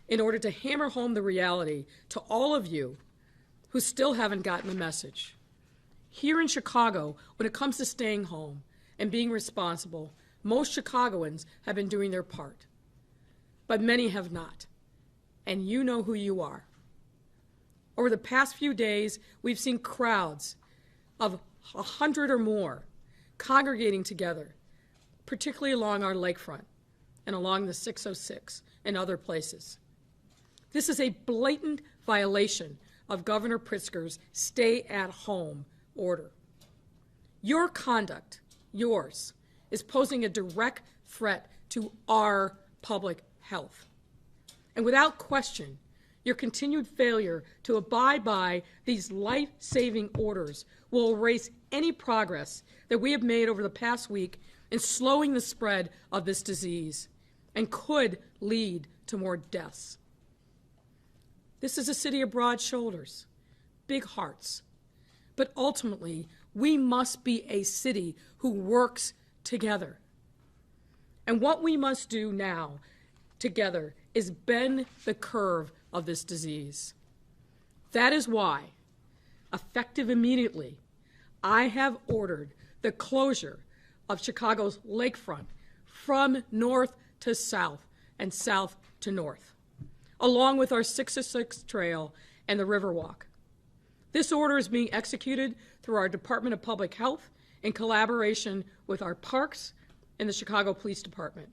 in order to hammer home the reality to all of you who still haven't gotten the message. Here in Chicago, when it comes to staying home and being responsible, most Chicagoans have been doing their part, but many have not, and you know who you are. Over the past few days, we've seen crowds of 100 or more congregating together, particularly along our lakefront and along the 606 and other places. This is a blatant violation of Governor Pritzker's stay-at-home order. Your conduct, yours, is posing a direct threat to our public health. And without question, your continued failure to abide by these life-saving orders will erase any progress that we have made over the past week in slowing the spread of this disease and could lead to more deaths. This is a city of broad shoulders, big hearts, but ultimately, we must be a city who works together. And what we must do now together is bend the curve of this disease. That is why, effective immediately, I have ordered the closure of Chicago's lakefront from north to south and south to north, along with our 606 trail and the Riverwalk. This order is being executed through our Department of Public Health in collaboration with our parks and the Chicago Police Department.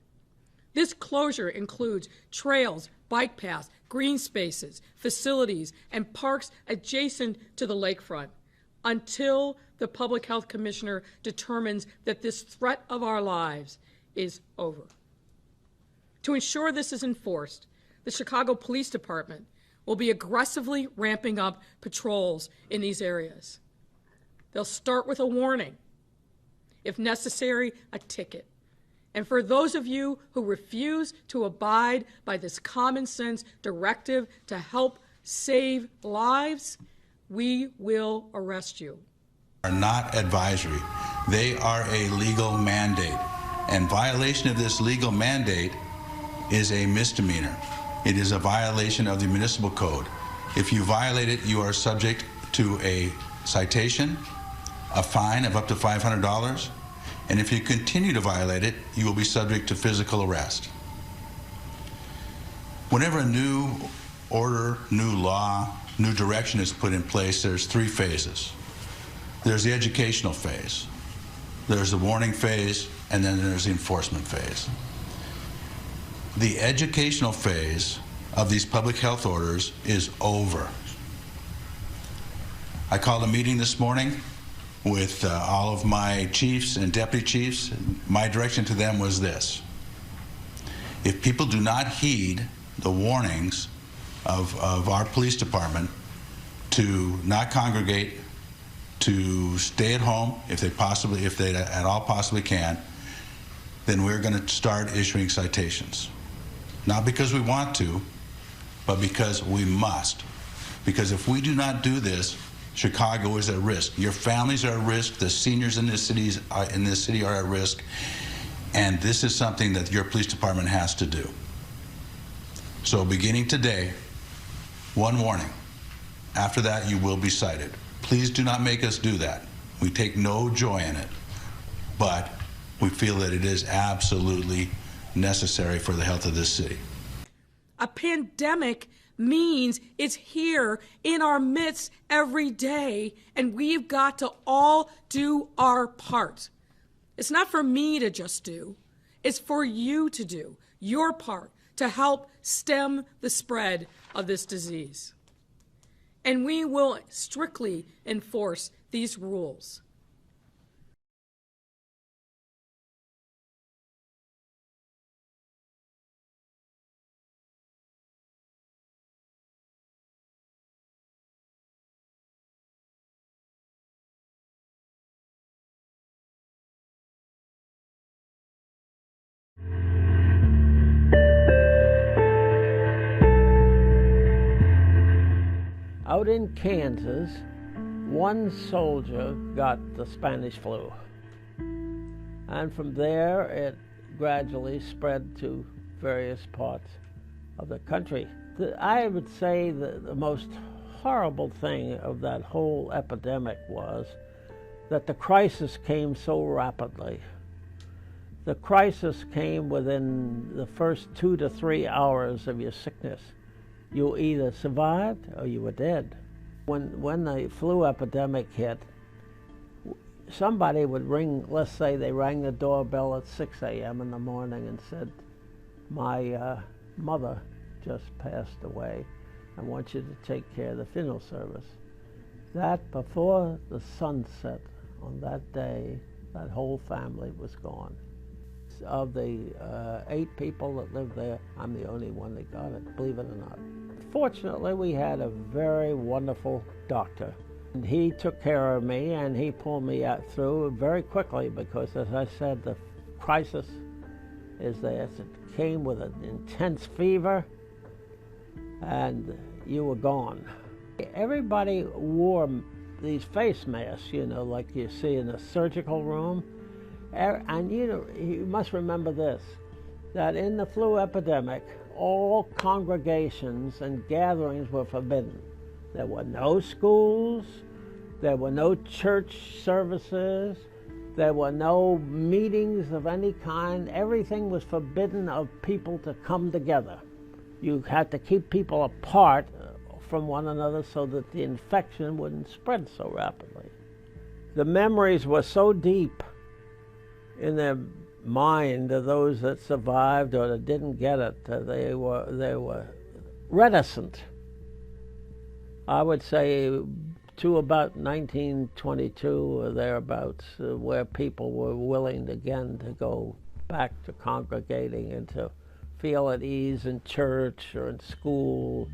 This closure includes trails, bike paths, green spaces, facilities, and parks adjacent to the lakefront until the Public Health Commissioner determines that this threat of our lives is over. To ensure this is enforced, the Chicago Police Department will be aggressively ramping up patrols in these areas. They'll start with a warning, if necessary, a ticket. And for those of you who refuse to abide by this common sense directive to help save lives, we will arrest you. Are not advisory. They are a legal mandate. And violation of this legal mandate is a misdemeanor. It is a violation of the municipal code. If you violate it, you are subject to a citation, a fine of up to $500, and if you continue to violate it, you will be subject to physical arrest. Whenever a new order, new law, new direction is put in place, there's three phases. There's the educational phase, there's the warning phase, and then there's the enforcement phase. The educational phase of these public health orders is over. I called a meeting this morning with all of my chiefs and deputy chiefs. My direction to them was this: if people do not heed the warnings of our police department to not congregate, to stay at home if they at all possibly can, then we're going to start issuing citations. Not because we want to, but because we must. Because if we do not do this, Chicago is at risk. Your families are at risk. The seniors in this city are at risk. And this is something that your police department has to do. So beginning today, one warning. After that, you will be cited. Please do not make us do that. We take no joy in it. But we feel that it is absolutely necessary for the health of this city. A pandemic means it's here in our midst every day, and we've got to all do our part. It's not for me to just do. It's for you to do your part to help stem the spread of this disease. And we will strictly enforce these rules. Out in Kansas, one soldier got the Spanish flu. And from there, it gradually spread to various parts of the country. I would say the most horrible thing of that whole epidemic was that the crisis came so rapidly. The crisis came within the first 2 to 3 hours of your sickness. You either survived or you were dead. When the flu epidemic hit, somebody would ring, let's say they rang the doorbell at 6 a.m. in the morning and said, my mother just passed away. I want you to take care of the funeral service. That before the sun set on that day, that whole family was gone. Of the 8 people that lived there, I'm the only one that got it, believe it or not. Fortunately, we had a very wonderful doctor. And he took care of me and he pulled me out through very quickly because, as I said, the crisis is there. It came with an intense fever and you were gone. Everybody wore these face masks, you know, like you see in a surgical room. And you must remember this, that in the flu epidemic, all congregations and gatherings were forbidden. There were no schools, there were no church services, there were no meetings of any kind. Everything was forbidden of people to come together. You had to keep people apart from one another so that the infection wouldn't spread so rapidly. The memories were so deep in their mind of those that survived or that didn't get it. They were reticent. I would say to about 1922 or thereabouts, where people were willing again to go back to congregating and to feel at ease in church or in school.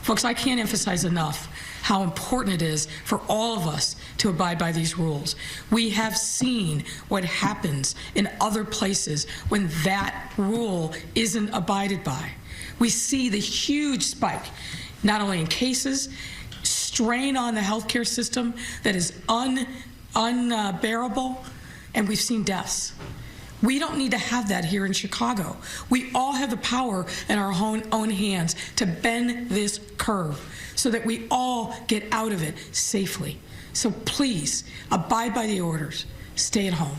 Folks, I can't emphasize enough how important it is for all of us to abide by these rules. We have seen what happens in other places when that rule isn't abided by. We see the huge spike, not only in cases, strain on the healthcare system that is unbearable, and we've seen deaths. We don't need to have that here in Chicago. We all have the power in our own hands to bend this curve so that we all get out of it safely. So please, abide by the orders. Stay at home.